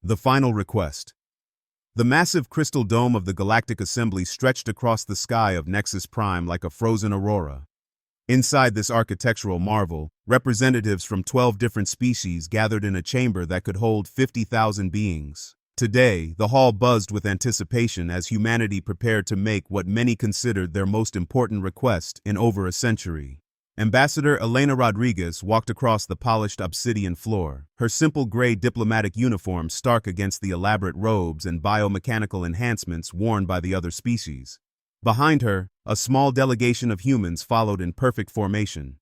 The final request. The massive crystal dome of the Galactic Assembly stretched across the sky of Nexus Prime like a frozen aurora. Inside this architectural marvel, representatives from 12 different species gathered in a chamber that could hold 50,000 beings. Today, the hall buzzed with anticipation as humanity prepared to make what many considered their most important request in over a century. Ambassador Elena Rodriguez walked across the polished obsidian floor, her simple gray diplomatic uniform stark against the elaborate robes and biomechanical enhancements worn by the other species. Behind her, a small delegation of humans followed in perfect formation.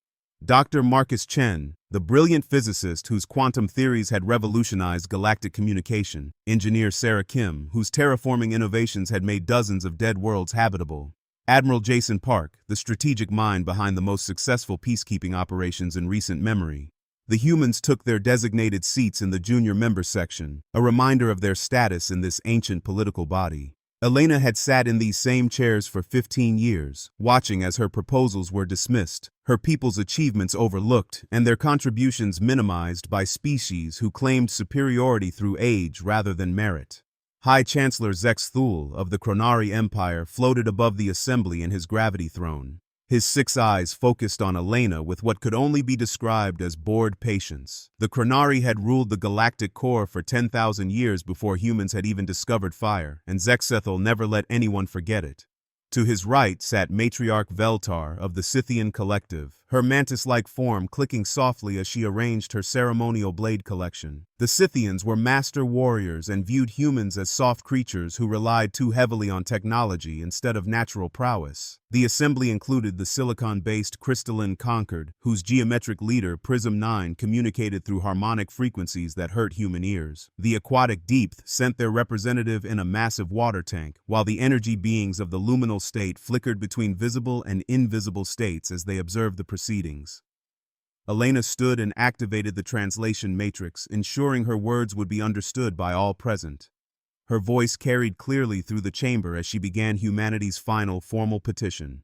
Dr. Marcus Chen, the brilliant physicist whose quantum theories had revolutionized galactic communication, Engineer Sarah Kim, whose terraforming innovations had made dozens of dead worlds habitable, Admiral Jason Park, the strategic mind behind the most successful peacekeeping operations in recent memory. The humans took their designated seats in the junior member section, a reminder of their status in this ancient political body. Elena had sat in these same chairs for 15 years, watching as her proposals were dismissed, her people's achievements overlooked, and their contributions minimized by species who claimed superiority through age rather than merit. High Chancellor Zex Thul of the Chronari Empire floated above the assembly in his gravity throne. His 6 eyes focused on Elena with what could only be described as bored patience. The Chronari had ruled the galactic core for 10,000 years before humans had even discovered fire, and Zexethel never let anyone forget it. To his right sat Matriarch Veltar of the Scythian Collective, her mantis-like form clicking softly as she arranged her ceremonial blade collection. The Scythians were master warriors and viewed humans as soft creatures who relied too heavily on technology instead of natural prowess. The assembly included the silicon-based crystalline Concord, whose geometric leader Prism 9 communicated through harmonic frequencies that hurt human ears. The aquatic Deepth sent their representative in a massive water tank, while the energy beings of the luminal state flickered between visible and invisible states as they observed the proceedings. Elena stood and activated the translation matrix, ensuring her words would be understood by all present. Her voice carried clearly through the chamber as she began humanity's final formal petition.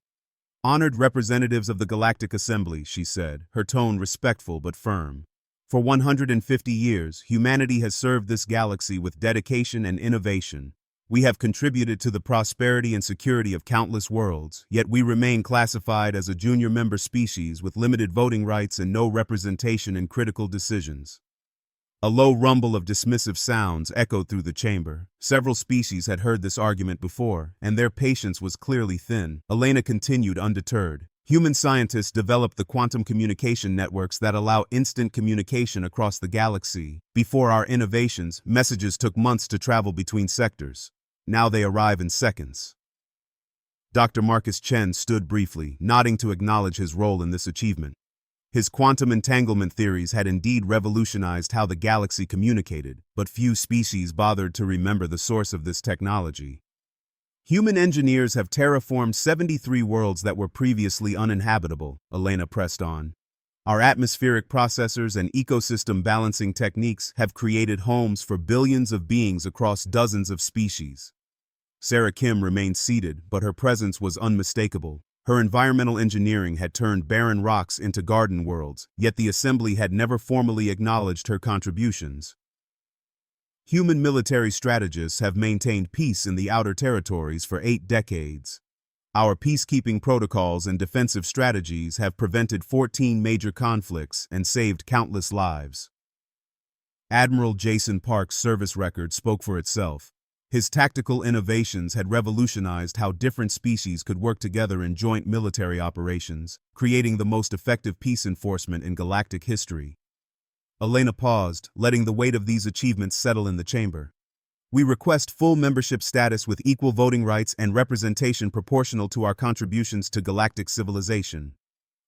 "Honored representatives of the Galactic Assembly," she said, her tone respectful but firm. "For 150 years, humanity has served this galaxy with dedication and innovation. We have contributed to the prosperity and security of countless worlds, yet we remain classified as a junior member species with limited voting rights and no representation in critical decisions." A low rumble of dismissive sounds echoed through the chamber. Several species had heard this argument before, and their patience was clearly thin. Elena continued undeterred. "Human scientists developed the quantum communication networks that allow instant communication across the galaxy. Before our innovations, messages took months to travel between sectors. Now they arrive in seconds." Dr. Marcus Chen stood briefly, nodding to acknowledge his role in this achievement. His quantum entanglement theories had indeed revolutionized how the galaxy communicated, but few species bothered to remember the source of this technology. "Human engineers have terraformed 73 worlds that were previously uninhabitable," Elena pressed on. "Our atmospheric processors and ecosystem balancing techniques have created homes for billions of beings across dozens of species." Sarah Kim remained seated, but her presence was unmistakable. Her environmental engineering had turned barren rocks into garden worlds, yet the assembly had never formally acknowledged her contributions. "Human military strategists have maintained peace in the outer territories for 8 decades. Our peacekeeping protocols and defensive strategies have prevented 14 major conflicts and saved countless lives." Admiral Jason Park's service record spoke for itself. His tactical innovations had revolutionized how different species could work together in joint military operations, creating the most effective peace enforcement in galactic history. Elena paused, letting the weight of these achievements settle in the chamber. "We request full membership status with equal voting rights and representation proportional to our contributions to galactic civilization."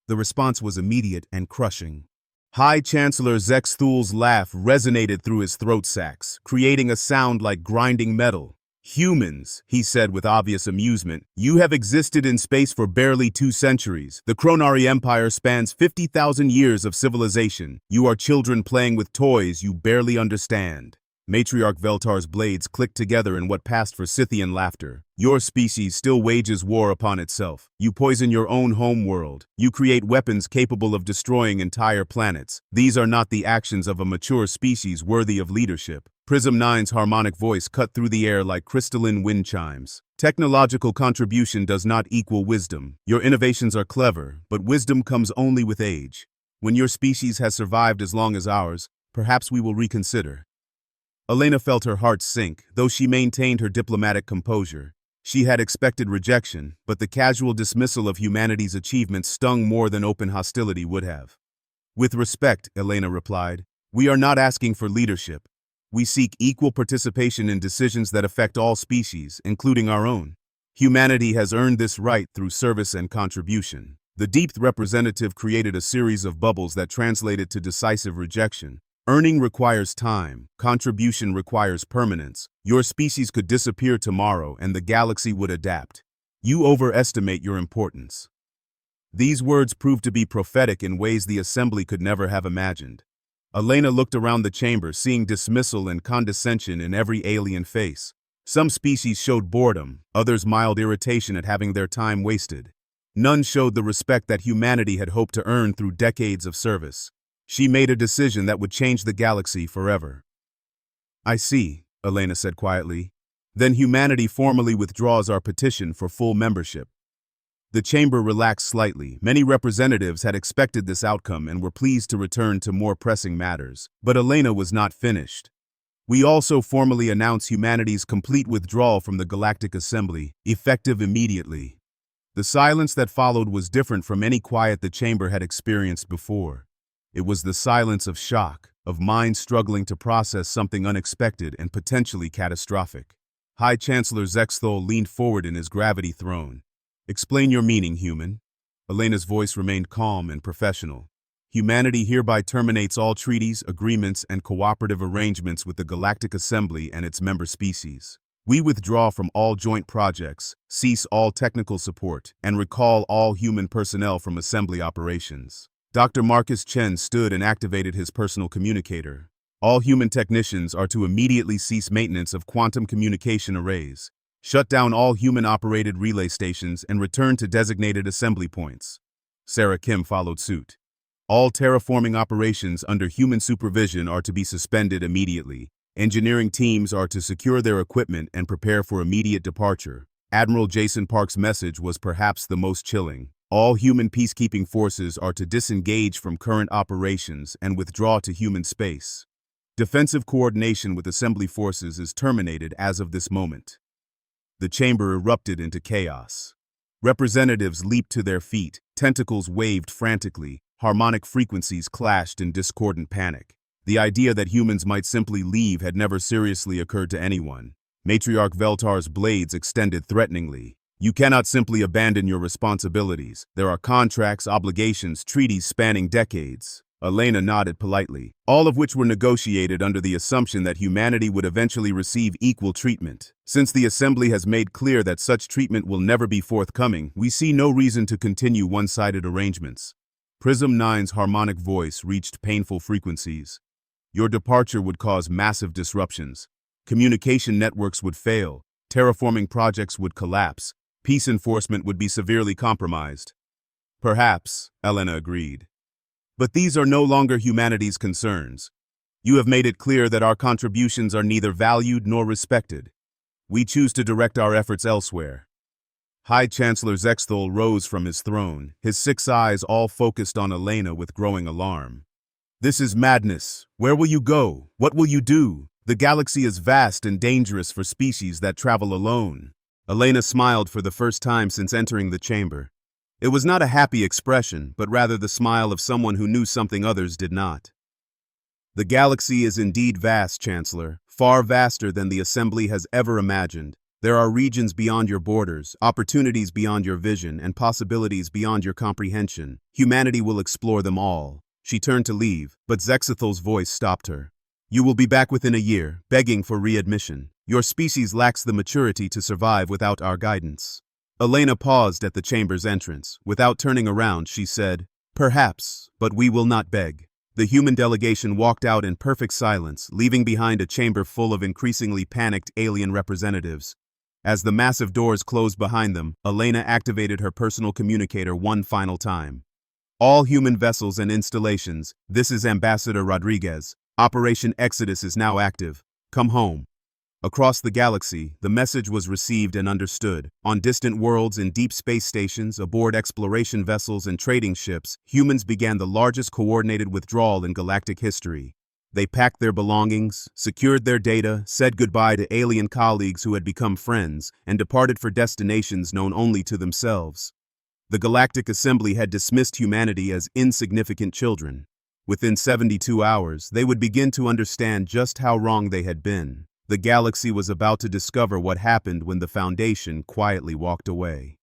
The response was immediate and crushing. High Chancellor Zex Thul's laugh resonated through his throat sacs, creating a sound like grinding metal. "Humans," he said with obvious amusement, "you have existed in space for barely 2 centuries. The Chronari Empire spans 50,000 years of civilization. You are children playing with toys you barely understand." Matriarch Veltar's blades clicked together in what passed for Scythian laughter. "Your species still wages war upon itself. You poison your own home world. You create weapons capable of destroying entire planets. These are not the actions of a mature species worthy of leadership. Prism Nine's harmonic voice cut through the air like crystalline wind chimes. Technological contribution does not equal wisdom. Your innovations are clever, but wisdom comes only with age. When your species has survived as long as ours, perhaps we will reconsider. Elena felt her heart sink, though she maintained her diplomatic composure. She had expected rejection, but the casual dismissal of humanity's achievements stung more than open hostility would have. With respect, Elena replied, we are not asking for leadership. We seek equal participation in decisions that affect all species, including our own. Humanity has earned this right through service and contribution. The deep representative created a series of bubbles that translated to decisive rejection. Earning requires time, contribution requires permanence. Your species could disappear tomorrow and the galaxy would adapt. You overestimate your importance. These words proved to be prophetic in ways the assembly could never have imagined. Elena looked around the chamber, seeing dismissal and condescension in every alien face. Some species showed boredom, others mild irritation at having their time wasted. None showed the respect that humanity had hoped to earn through decades of service. She made a decision that would change the galaxy forever. I see, Elena said quietly. Then humanity formally withdraws our petition for full membership. The chamber relaxed slightly. Many representatives had expected this outcome and were pleased to return to more pressing matters. But Elena was not finished. We also formally announce humanity's complete withdrawal from the Galactic Assembly, effective immediately. The silence that followed was different from any quiet the chamber had experienced before. It was the silence of shock, of minds struggling to process something unexpected and potentially catastrophic. High Chancellor Zexthol leaned forward in his gravity throne. Explain your meaning, human. Elena's voice remained calm and professional. Humanity hereby terminates all treaties, agreements, and cooperative arrangements with the Galactic Assembly and its member species. We withdraw from all joint projects, cease all technical support, and recall all human personnel from Assembly operations. Dr. Marcus Chen stood and activated his personal communicator. All human technicians are to immediately cease maintenance of quantum communication arrays. Shut down all human-operated relay stations and return to designated assembly points. Sarah Kim followed suit. All terraforming operations under human supervision are to be suspended immediately. Engineering teams are to secure their equipment and prepare for immediate departure. Admiral Jason Park's message was perhaps the most chilling. All human peacekeeping forces are to disengage from current operations and withdraw to human space. Defensive coordination with assembly forces is terminated as of this moment. The chamber erupted into chaos. Representatives leaped to their feet, tentacles waved frantically, harmonic frequencies clashed in discordant panic. The idea that humans might simply leave had never seriously occurred to anyone. Matriarch Veltar's blades extended threateningly. You cannot simply abandon your responsibilities. There are contracts, obligations, treaties spanning decades. Elena nodded politely, all of which were negotiated under the assumption that humanity would eventually receive equal treatment. Since the Assembly has made clear that such treatment will never be forthcoming, we see no reason to continue one-sided arrangements. Prism Nine's harmonic voice reached painful frequencies. Your departure would cause massive disruptions. Communication networks would fail, terraforming projects would collapse, peace enforcement would be severely compromised. Perhaps, Elena agreed. But these are no longer humanity's concerns. You have made it clear that our contributions are neither valued nor respected. We choose to direct our efforts elsewhere. High Chancellor Zexthol rose from his throne, his 6 eyes all focused on Elena with growing alarm. This is madness. Where will you go? What will you do? The galaxy is vast and dangerous for species that travel alone. Elena smiled for the first time since entering the chamber. It was not a happy expression, but rather the smile of someone who knew something others did not. The galaxy is indeed vast, Chancellor, far vaster than the Assembly has ever imagined. There are regions beyond your borders, opportunities beyond your vision, and possibilities beyond your comprehension. Humanity will explore them all. She turned to leave, but Zexathel's voice stopped her. You will be back within a year, begging for readmission. Your species lacks the maturity to survive without our guidance. Elena paused at the chamber's entrance. Without turning around, she said, Perhaps, but we will not beg. The human delegation walked out in perfect silence, leaving behind a chamber full of increasingly panicked alien representatives. As the massive doors closed behind them, Elena activated her personal communicator one final time. All human vessels and installations, this is Ambassador Rodriguez. Operation Exodus is now active. come home. Across the galaxy, the message was received and understood. On distant worlds, in deep space stations, aboard exploration vessels and trading ships, humans began the largest coordinated withdrawal in galactic history. They packed their belongings, secured their data, said goodbye to alien colleagues who had become friends, and departed for destinations known only to themselves. The Galactic Assembly had dismissed humanity as insignificant children. Within 72 hours, they would begin to understand just how wrong they had been. The galaxy was about to discover what happened when the Foundation quietly walked away.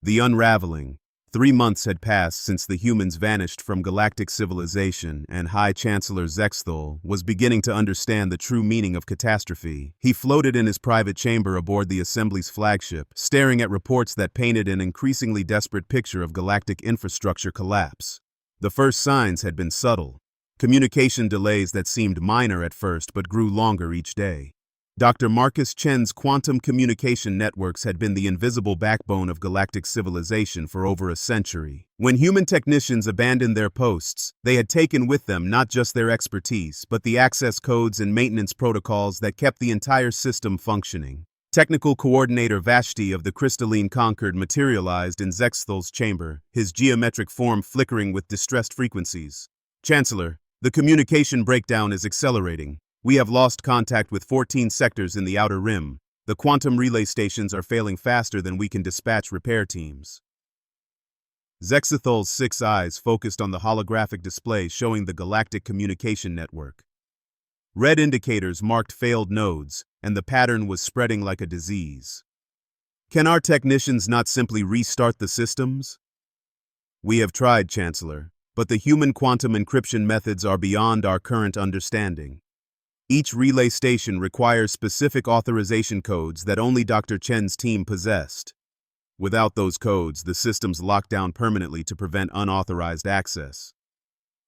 The unraveling. 3 months had passed since the humans vanished from galactic civilization, and High Chancellor Zexthol was beginning to understand the true meaning of catastrophe. He floated in his private chamber aboard the Assembly's flagship, staring at reports that painted an increasingly desperate picture of galactic infrastructure collapse. The first signs had been subtle. Communication delays that seemed minor at first but grew longer each day. Dr. Marcus Chen's quantum communication networks had been the invisible backbone of galactic civilization for over a century. When human technicians abandoned their posts, they had taken with them not just their expertise, but the access codes and maintenance protocols that kept the entire system functioning. Technical Coordinator Vashti of the Crystalline Concord materialized in Zexthol's chamber, his geometric form flickering with distressed frequencies. Chancellor, the communication breakdown is accelerating. We have lost contact with 14 sectors in the Outer Rim. The quantum relay stations are failing faster than we can dispatch repair teams. Zexithol's 6 eyes focused on the holographic display showing the galactic communication network. Red indicators marked failed nodes, and the pattern was spreading like a disease. Can our technicians not simply restart the systems? We have tried, Chancellor, but the human quantum encryption methods are beyond our current understanding. Each relay station requires specific authorization codes that only Dr. Chen's team possessed. Without those codes, the systems locked down permanently to prevent unauthorized access.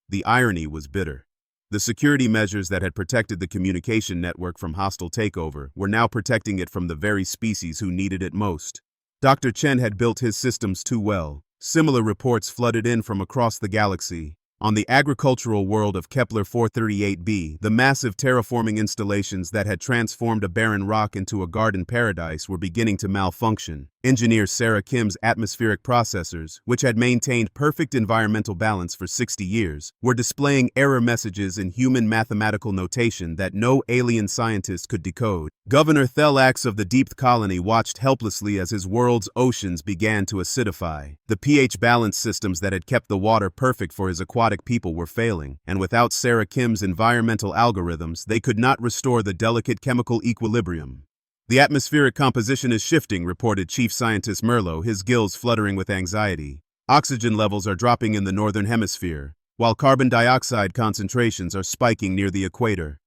The irony was bitter. The security measures that had protected the communication network from hostile takeover were now protecting it from the very species who needed it most. Dr. Chen had built his systems too well. Similar reports flooded in from across the galaxy. On the agricultural world of Kepler 438b, the massive terraforming installations that had transformed a barren rock into a garden paradise were beginning to malfunction. Engineer Sarah Kim's atmospheric processors, which had maintained perfect environmental balance for 60 years, were displaying error messages in human mathematical notation that no alien scientist could decode. Governor Thelax of the Deep Colony watched helplessly as his world's oceans began to acidify. The pH balance systems that had kept the water perfect for his aquatic people were failing, and without Sarah Kim's environmental algorithms, they could not restore the delicate chemical equilibrium. The atmospheric composition is shifting, reported Chief Scientist Merlo, his gills fluttering with anxiety. Oxygen levels are dropping in the northern hemisphere, while carbon dioxide concentrations are spiking near the equator.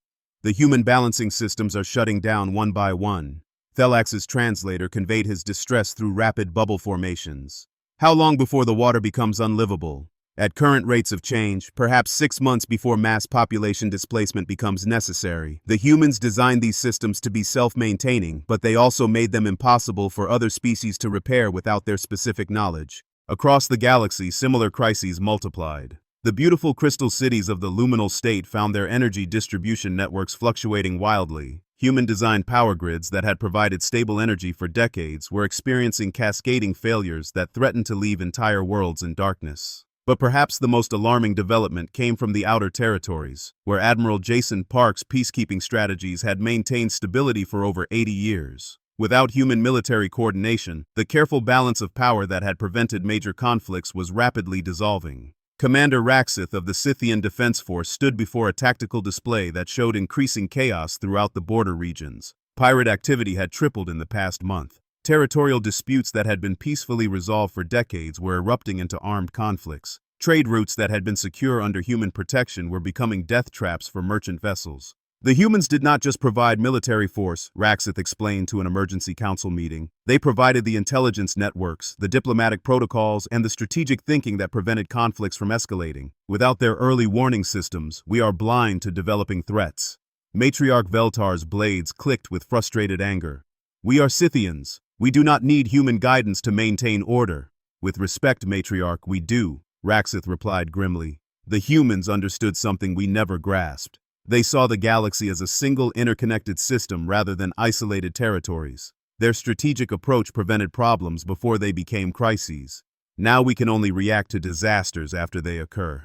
The human balancing systems are shutting down one by one. Thelax's translator conveyed his distress through rapid bubble formations. How long before the water becomes unlivable? At current rates of change, perhaps 6 months before mass population displacement becomes necessary. The humans designed these systems to be self-maintaining, but they also made them impossible for other species to repair without their specific knowledge. Across the galaxy, similar crises multiplied. The beautiful crystal cities of the luminal state found their energy distribution networks fluctuating wildly. Human-designed power grids that had provided stable energy for decades were experiencing cascading failures that threatened to leave entire worlds in darkness. But perhaps the most alarming development came from the outer territories, where Admiral Jason Park's peacekeeping strategies had maintained stability for over 80 years. Without human military coordination, the careful balance of power that had prevented major conflicts was rapidly dissolving. Commander Raxith of the Scythian Defense Force stood before a tactical display that showed increasing chaos throughout the border regions. Pirate activity had tripled in the past month. Territorial disputes that had been peacefully resolved for decades were erupting into armed conflicts. Trade routes that had been secure under human protection were becoming death traps for merchant vessels. The humans did not just provide military force, Raxith explained to an emergency council meeting. They provided the intelligence networks, the diplomatic protocols, and the strategic thinking that prevented conflicts from escalating. Without their early warning systems, we are blind to developing threats. Matriarch Veltar's blades clicked with frustrated anger. We are Scythians. We do not need human guidance to maintain order. With respect, Matriarch, we do, Raxith replied grimly. The humans understood something we never grasped. They saw the galaxy as a single interconnected system rather than isolated territories. Their strategic approach prevented problems before they became crises. Now we can only react to disasters after they occur.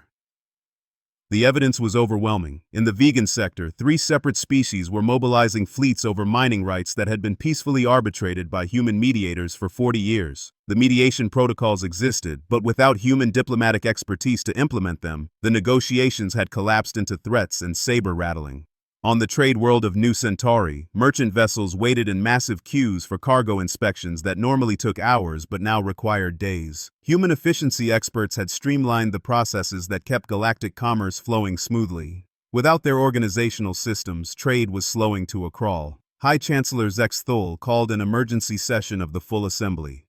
The evidence was overwhelming. In the vegan sector, 3 separate species were mobilizing fleets over mining rights that had been peacefully arbitrated by human mediators for 40 years. The mediation protocols existed, but without human diplomatic expertise to implement them, the negotiations had collapsed into threats and saber-rattling. On the trade world of New Centauri, merchant vessels waited in massive queues for cargo inspections that normally took hours but now required days. Human efficiency experts had streamlined the processes that kept galactic commerce flowing smoothly. Without their organizational systems, trade was slowing to a crawl. High Chancellor Zex Thul called an emergency session of the full assembly.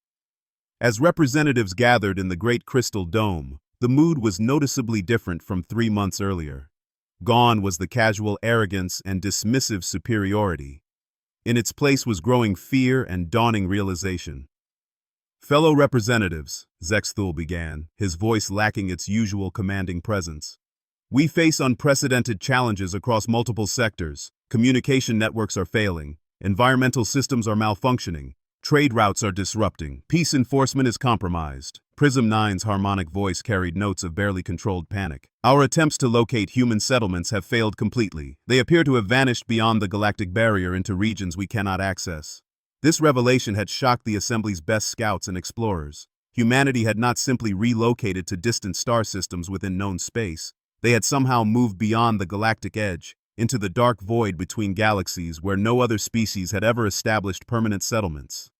As representatives gathered in the Great Crystal Dome, the mood was noticeably different from 3 months earlier. Gone was the casual arrogance and dismissive superiority. In its place was growing fear and dawning realization. "Fellow representatives," Zex Thul began, his voice lacking its usual commanding presence. "We face unprecedented challenges across multiple sectors. Communication networks are failing, environmental systems are malfunctioning, trade routes are disrupting, peace enforcement is compromised." Prism 9's harmonic voice carried notes of barely controlled panic. "Our attempts to locate human settlements have failed completely. They appear to have vanished beyond the galactic barrier into regions we cannot access." This revelation had shocked the Assembly's best scouts and explorers. Humanity had not simply relocated to distant star systems within known space. They had somehow moved beyond the galactic edge, into the dark void between galaxies where no other species had ever established permanent settlements.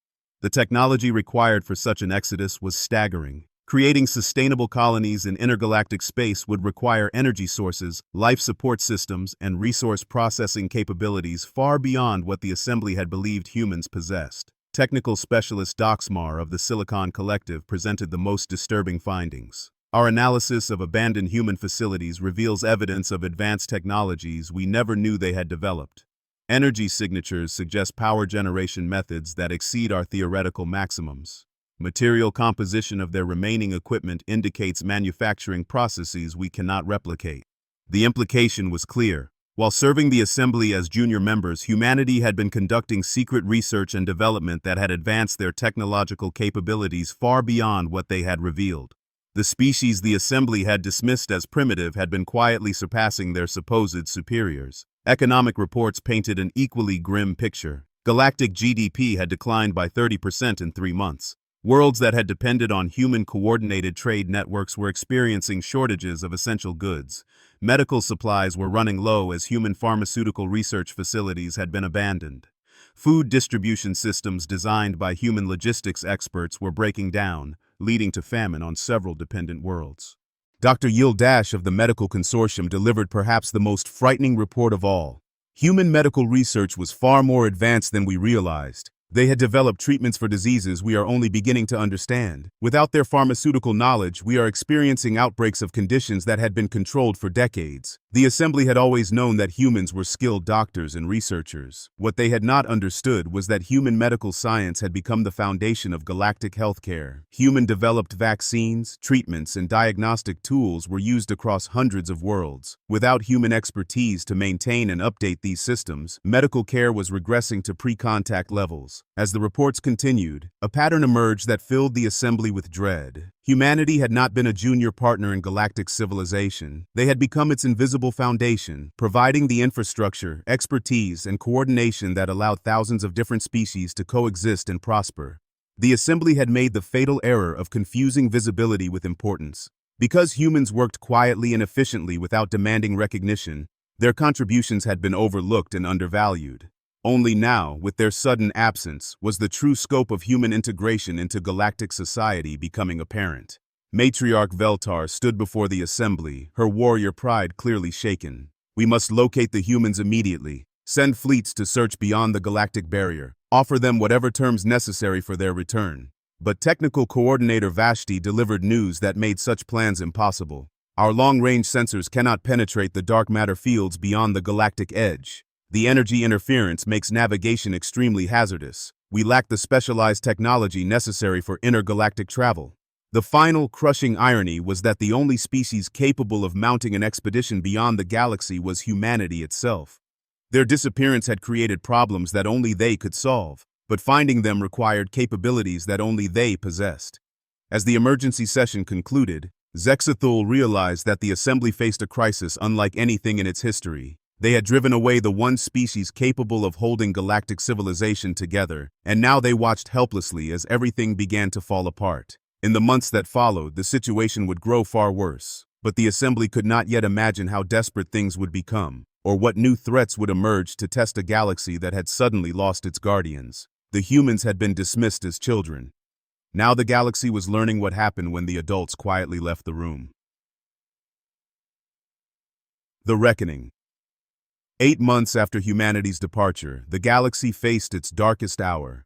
The technology required for such an exodus was staggering. Creating sustainable colonies in intergalactic space would require energy sources, life support systems, and resource processing capabilities far beyond what the Assembly had believed humans possessed. Technical specialist Doxmar of the Silicon Collective presented the most disturbing findings. "Our analysis of abandoned human facilities reveals evidence of advanced technologies we never knew they had developed. Energy signatures suggest power generation methods that exceed our theoretical maximums. Material composition of their remaining equipment indicates manufacturing processes we cannot replicate." The implication was clear. While serving the Assembly as junior members, humanity had been conducting secret research and development that had advanced their technological capabilities far beyond what they had revealed. The species the Assembly had dismissed as primitive had been quietly surpassing their supposed superiors. Economic reports painted an equally grim picture. Galactic GDP had declined by 30% in 3 months. Worlds that had depended on human-coordinated trade networks were experiencing shortages of essential goods. Medical supplies were running low as human pharmaceutical research facilities had been abandoned. Food distribution systems designed by human logistics experts were breaking down, leading to famine on several dependent worlds. Dr. Yildash of the Medical Consortium delivered perhaps the most frightening report of all. Human medical research was far more advanced than we realized. They had developed treatments for diseases we are only beginning to understand. Without their pharmaceutical knowledge, we are experiencing outbreaks of conditions that had been controlled for decades. The Assembly had always known that humans were skilled doctors and researchers. What they had not understood was that human medical science had become the foundation of galactic healthcare. Human-developed vaccines, treatments, and diagnostic tools were used across hundreds of worlds. Without human expertise to maintain and update these systems, medical care was regressing to pre-contact levels. As the reports continued, a pattern emerged that filled the Assembly with dread. Humanity had not been a junior partner in galactic civilization. They had become its invisible foundation, providing the infrastructure, expertise, and coordination that allowed thousands of different species to coexist and prosper. The Assembly had made the fatal error of confusing visibility with importance. Because humans worked quietly and efficiently without demanding recognition, their contributions had been overlooked and undervalued. Only now, with their sudden absence, was the true scope of human integration into galactic society becoming apparent. Matriarch Veltar stood before the Assembly, her warrior pride clearly shaken. "We must locate the humans immediately, send fleets to search beyond the galactic barrier, offer them whatever terms necessary for their return." But Technical Coordinator Vashti delivered news that made such plans impossible. "Our long-range sensors cannot penetrate the dark matter fields beyond the galactic edge. The energy interference makes navigation extremely hazardous. We lack the specialized technology necessary for intergalactic travel." The final crushing irony was that the only species capable of mounting an expedition beyond the galaxy was humanity itself. Their disappearance had created problems that only they could solve, but finding them required capabilities that only they possessed. As the emergency session concluded, Zexathul realized that the Assembly faced a crisis unlike anything in its history. They had driven away the one species capable of holding galactic civilization together, and now they watched helplessly as everything began to fall apart. In the months that followed, the situation would grow far worse, but the Assembly could not yet imagine how desperate things would become, or what new threats would emerge to test a galaxy that had suddenly lost its guardians. The humans had been dismissed as children. Now the galaxy was learning what happened when the adults quietly left the room. The Reckoning. 8 months after humanity's departure, the galaxy faced its darkest hour.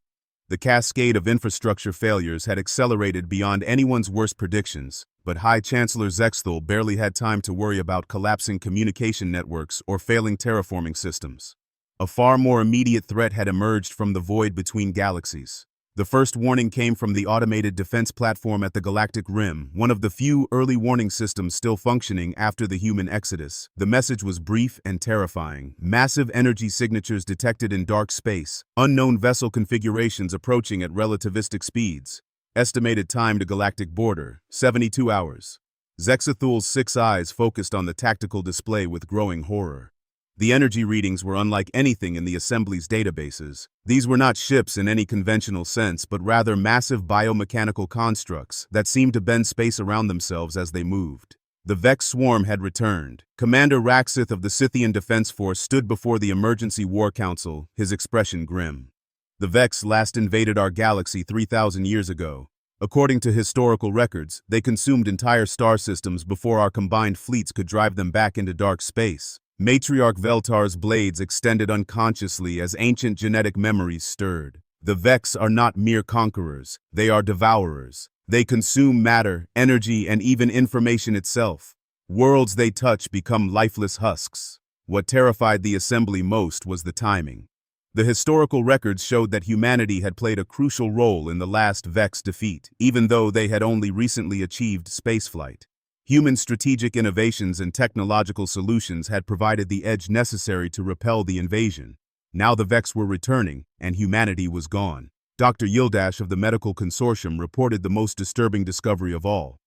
The cascade of infrastructure failures had accelerated beyond anyone's worst predictions, but High Chancellor Zexthul barely had time to worry about collapsing communication networks or failing terraforming systems. A far more immediate threat had emerged from the void between galaxies. The first warning came from the automated defense platform at the Galactic Rim, one of the few early warning systems still functioning after the human exodus. The message was brief and terrifying. Massive energy signatures detected in dark space, unknown vessel configurations approaching at relativistic speeds. Estimated time to galactic border, 72 hours. Zexathul's 6 eyes focused on the tactical display with growing horror. The energy readings were unlike anything in the Assembly's databases. These were not ships in any conventional sense, but rather massive biomechanical constructs that seemed to bend space around themselves as they moved. The Vex swarm had returned. Commander Raxith of the Scythian Defense Force stood before the Emergency War Council, his expression grim. The Vex last invaded our galaxy 3,000 years ago. According to historical records, they consumed entire star systems before our combined fleets could drive them back into dark space. Matriarch Veltar's blades extended unconsciously as ancient genetic memories stirred. The Vex are not mere conquerors, they are devourers. They consume matter, energy, and even information itself. Worlds they touch become lifeless husks. What terrified the Assembly most was the timing. The historical records showed that humanity had played a crucial role in the last Vex defeat, even though they had only recently achieved spaceflight. Human strategic innovations and technological solutions had provided the edge necessary to repel the invasion. Now the Vex were returning, and humanity was gone. Dr. Yildash of the Medical Consortium reported the most disturbing discovery of all.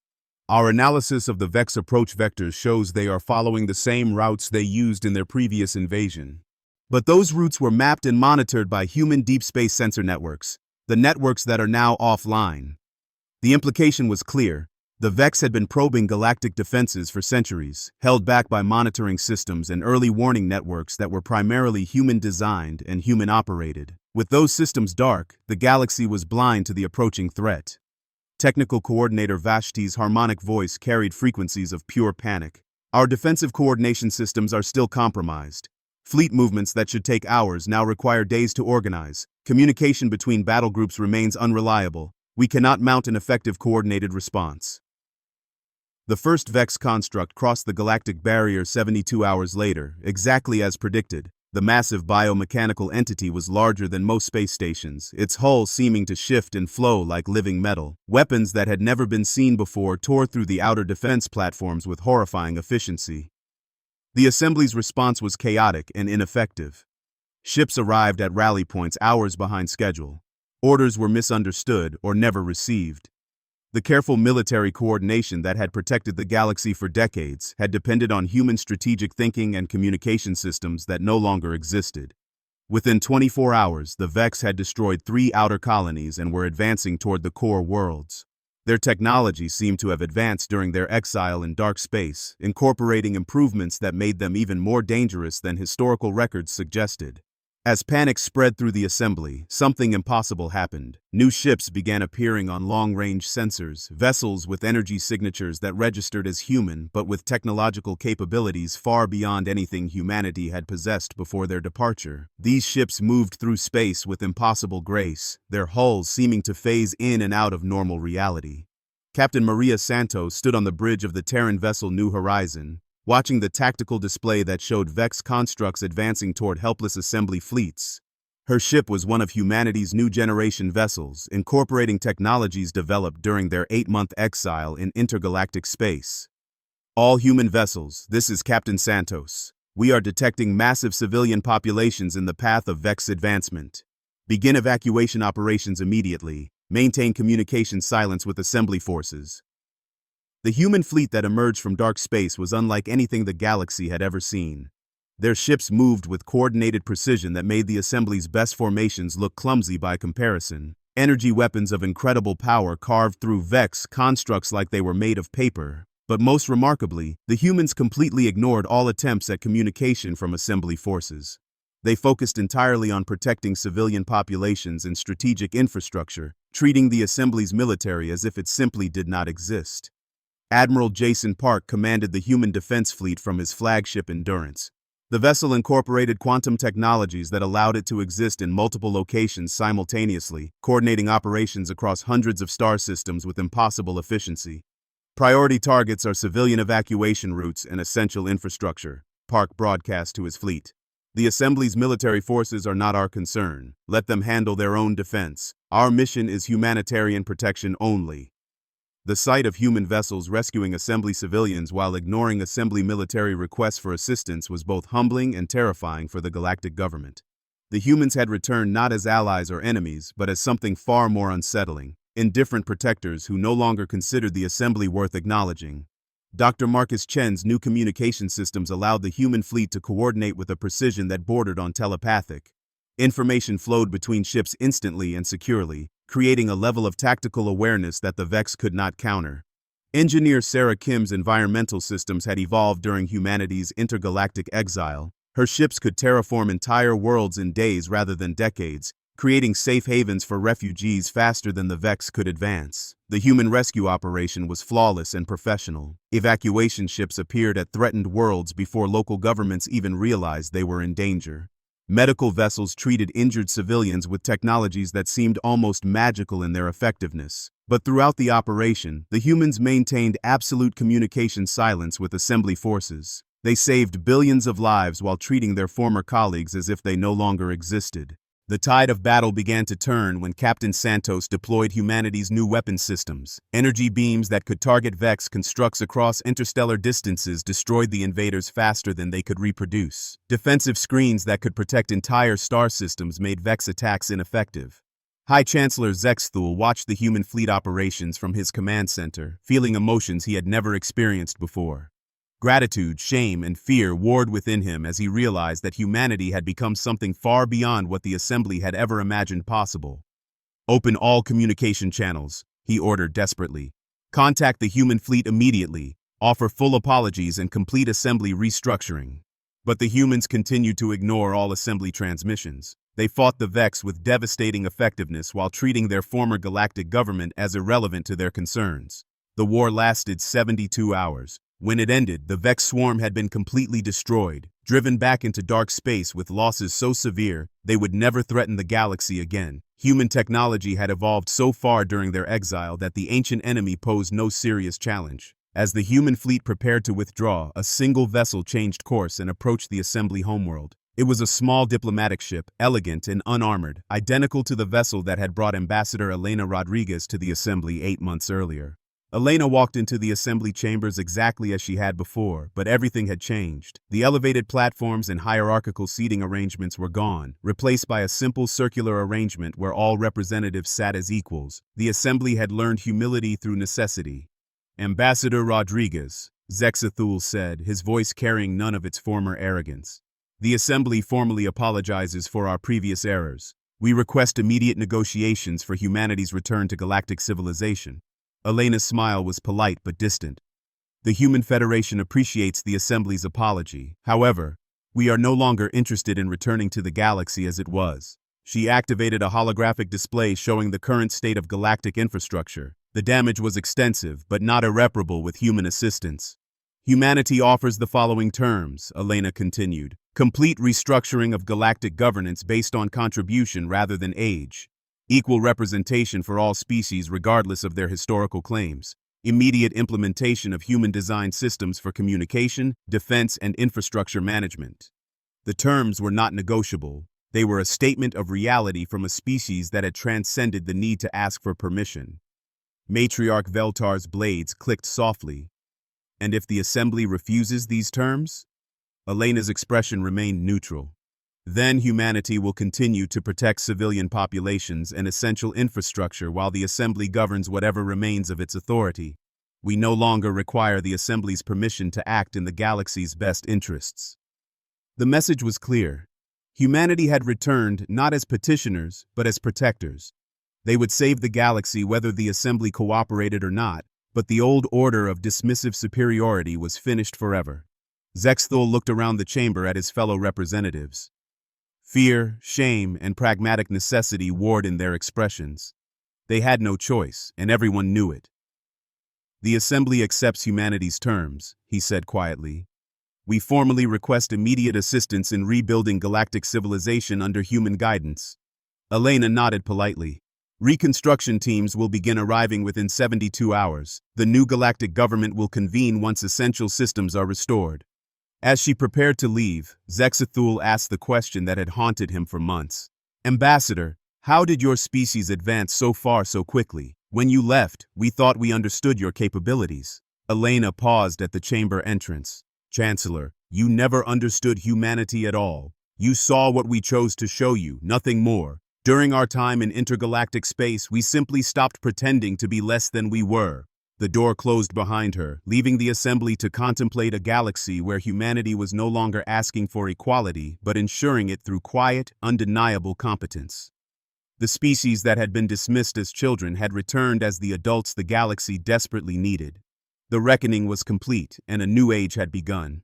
Our analysis of the Vex approach vectors shows they are following the same routes they used in their previous invasion. But those routes were mapped and monitored by human deep space sensor networks, the networks that are now offline. The implication was clear. The Vex had been probing galactic defenses for centuries, held back by monitoring systems and early warning networks that were primarily human-designed and human-operated. With those systems dark, the galaxy was blind to the approaching threat. Technical Coordinator Vashti's harmonic voice carried frequencies of pure panic. Our defensive coordination systems are still compromised. Fleet movements that should take hours now require days to organize. Communication between battle groups remains unreliable. We cannot mount an effective coordinated response. The first Vex construct crossed the galactic barrier 72 hours later, exactly as predicted. The massive biomechanical entity was larger than most space stations, its hull seeming to shift and flow like living metal. Weapons that had never been seen before tore through the outer defense platforms with horrifying efficiency. The Assembly's response was chaotic and ineffective. Ships arrived at rally points hours behind schedule. Orders were misunderstood or never received. The careful military coordination that had protected the galaxy for decades had depended on human strategic thinking and communication systems that no longer existed. Within 24 hours, the Vex had destroyed 3 outer colonies and were advancing toward the core worlds. Their technology seemed to have advanced during their exile in dark space, incorporating improvements that made them even more dangerous than historical records suggested. As panic spread through the Assembly, something impossible happened. New ships began appearing on long-range sensors, vessels with energy signatures that registered as human but with technological capabilities far beyond anything humanity had possessed before their departure. These ships moved through space with impossible grace, their hulls seeming to phase in and out of normal reality. Captain Maria Santos stood on the bridge of the Terran vessel New Horizon, watching the tactical display that showed Vex constructs advancing toward helpless Assembly fleets. Her ship was one of humanity's new generation vessels, incorporating technologies developed during their 8-month exile in intergalactic space. All human vessels, this is Captain Santos. We are detecting massive civilian populations in the path of Vex advancement. Begin evacuation operations immediately. Maintain communication silence with assembly forces. The human fleet that emerged from dark space was unlike anything the galaxy had ever seen. Their ships moved with coordinated precision that made the assembly's best formations look clumsy by comparison. Energy weapons of incredible power carved through Vex constructs like they were made of paper. But most remarkably, the humans completely ignored all attempts at communication from assembly forces. They focused entirely on protecting civilian populations and strategic infrastructure, treating the assembly's military as if it simply did not exist. Admiral Jason Park commanded the human defense fleet from his flagship Endurance. The vessel incorporated quantum technologies that allowed it to exist in multiple locations simultaneously, coordinating operations across hundreds of star systems with impossible efficiency. Priority targets are civilian evacuation routes and essential infrastructure, Park broadcast to his fleet. The Assembly's military forces are not our concern. Let them handle their own defense. Our mission is humanitarian protection only. The sight of human vessels rescuing Assembly civilians while ignoring Assembly military requests for assistance was both humbling and terrifying for the galactic government. The humans had returned not as allies or enemies, but as something far more unsettling. Indifferent protectors who no longer considered the assembly worth acknowledging. Dr. Marcus Chen's new communication systems allowed the human fleet to coordinate with a precision that bordered on telepathic. Information flowed between ships instantly and securely, creating a level of tactical awareness that the Vex could not counter. Engineer Sarah Kim's environmental systems had evolved during humanity's intergalactic exile. Her ships could terraform entire worlds in days rather than decades, creating safe havens for refugees faster than the Vex could advance. The human rescue operation was flawless and professional. Evacuation ships appeared at threatened worlds before local governments even realized they were in danger. Medical vessels treated injured civilians with technologies that seemed almost magical in their effectiveness. But throughout the operation, the humans maintained absolute communication silence with assembly forces. They saved billions of lives while treating their former colleagues as if they no longer existed. The tide of battle began to turn when Captain Santos deployed humanity's new weapon systems. Energy beams that could target Vex constructs across interstellar distances destroyed the invaders faster than they could reproduce. Defensive screens that could protect entire star systems made Vex attacks ineffective. High Chancellor Zexthul watched the human fleet operations from his command center, feeling emotions he had never experienced before. Gratitude, shame, and fear warred within him as he realized that humanity had become something far beyond what the Assembly had ever imagined possible. Open all communication channels, he ordered desperately. Contact the human fleet immediately, offer full apologies and complete Assembly restructuring. But the humans continued to ignore all Assembly transmissions. They fought the Vex with devastating effectiveness while treating their former galactic government as irrelevant to their concerns. The war lasted 72 hours. When it ended, the Vex swarm had been completely destroyed, driven back into dark space with losses so severe they would never threaten the galaxy again. Human technology had evolved so far during their exile that the ancient enemy posed no serious challenge. As the human fleet prepared to withdraw, a single vessel changed course and approached the Assembly homeworld. It was a small diplomatic ship, elegant and unarmored, identical to the vessel that had brought Ambassador Elena Rodriguez to the Assembly 8 months earlier. Elena walked into the assembly chambers exactly as she had before, but everything had changed. The elevated platforms and hierarchical seating arrangements were gone, replaced by a simple circular arrangement where all representatives sat as equals. The assembly had learned humility through necessity. Ambassador Rodriguez, Zexthul said, his voice carrying none of its former arrogance. The assembly formally apologizes for our previous errors. We request immediate negotiations for humanity's return to galactic civilization. Elena's smile was polite but distant. The Human Federation appreciates the Assembly's apology. However, we are no longer interested in returning to the galaxy as it was. She activated a holographic display showing the current state of galactic infrastructure. The damage was extensive, but not irreparable with human assistance. Humanity offers the following terms, Elena continued. Complete restructuring of galactic governance based on contribution rather than age. Equal representation for all species regardless of their historical claims. Immediate implementation of human-designed systems for communication, defense, and infrastructure management. The terms were not negotiable. They were a statement of reality from a species that had transcended the need to ask for permission. Matriarch Veltar's blades clicked softly. And if the assembly refuses these terms? Elena's expression remained neutral. Then humanity will continue to protect civilian populations and essential infrastructure while the assembly governs whatever remains of its authority. We no longer require the assembly's permission to act in the galaxy's best interests. The message was clear. Humanity had returned not as petitioners, but as protectors. They would save the galaxy whether the assembly cooperated or not, but the old order of dismissive superiority was finished forever. Zexthul looked around the chamber at his fellow representatives. Fear, shame, and pragmatic necessity warred in their expressions. They had no choice, and everyone knew it. The Assembly accepts humanity's terms, he said quietly. We formally request immediate assistance in rebuilding galactic civilization under human guidance. Elena nodded politely. Reconstruction teams will begin arriving within 72 hours. The new galactic government will convene once essential systems are restored. As she prepared to leave, Zexthul asked the question that had haunted him for months. Ambassador, how did your species advance so far so quickly? When you left, we thought we understood your capabilities. Elena paused at the chamber entrance. Chancellor, you never understood humanity at all. You saw what we chose to show you, nothing more. During our time in intergalactic space, we simply stopped pretending to be less than we were. The door closed behind her, leaving the assembly to contemplate a galaxy where humanity was no longer asking for equality, but ensuring it through quiet, undeniable competence. The species that had been dismissed as children had returned as the adults the galaxy desperately needed. The reckoning was complete, and a new age had begun.